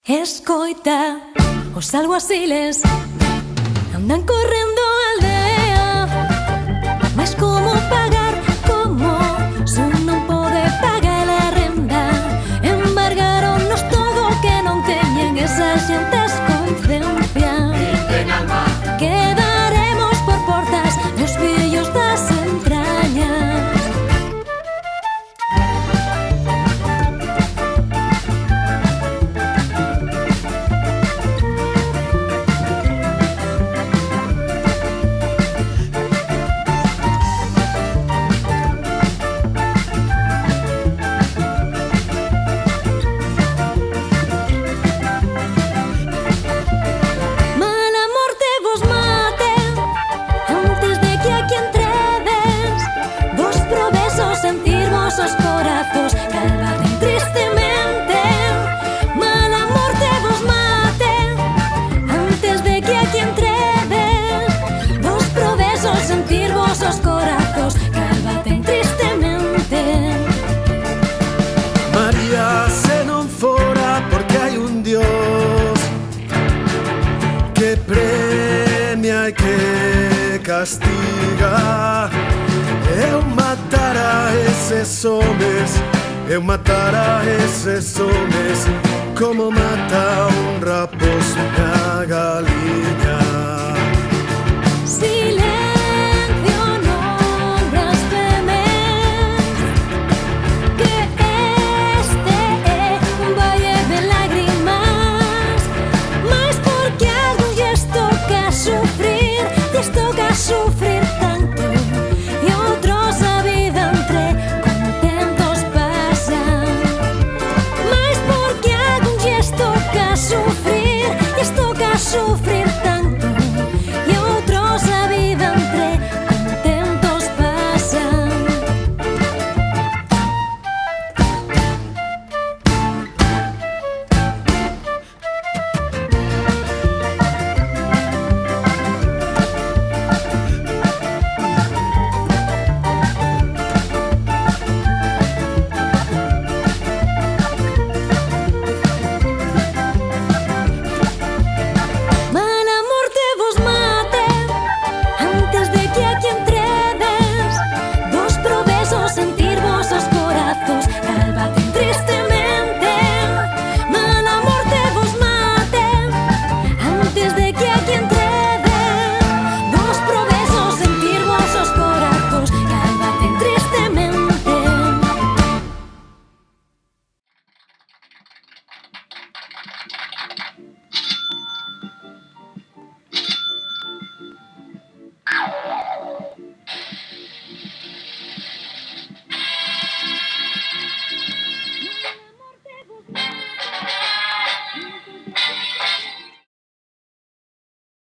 Escoita, os alguaciles andan correndo a aldea, mas como pagar, como se non pode pagar a renda. Embargaronnos todo que non teñen esas xentes conciencia. Quedaremos por portas nos fillos das entrañas. Os corazos calvaden tristemente, mala morte vos mate antes de que aquí entreves. Vos probesos sentir vos os corazos calvaden tristemente. María, se non fora porque hai un Dios que premia e que castiga. Eu matara eses homes, eu matara eses homes, como mata un raposo na galiña. Silencio, non blasfemes, que este é un valle de lágrimas, mas porque algo lles toca sufrir, lles toca sufrir tanto. Sufrir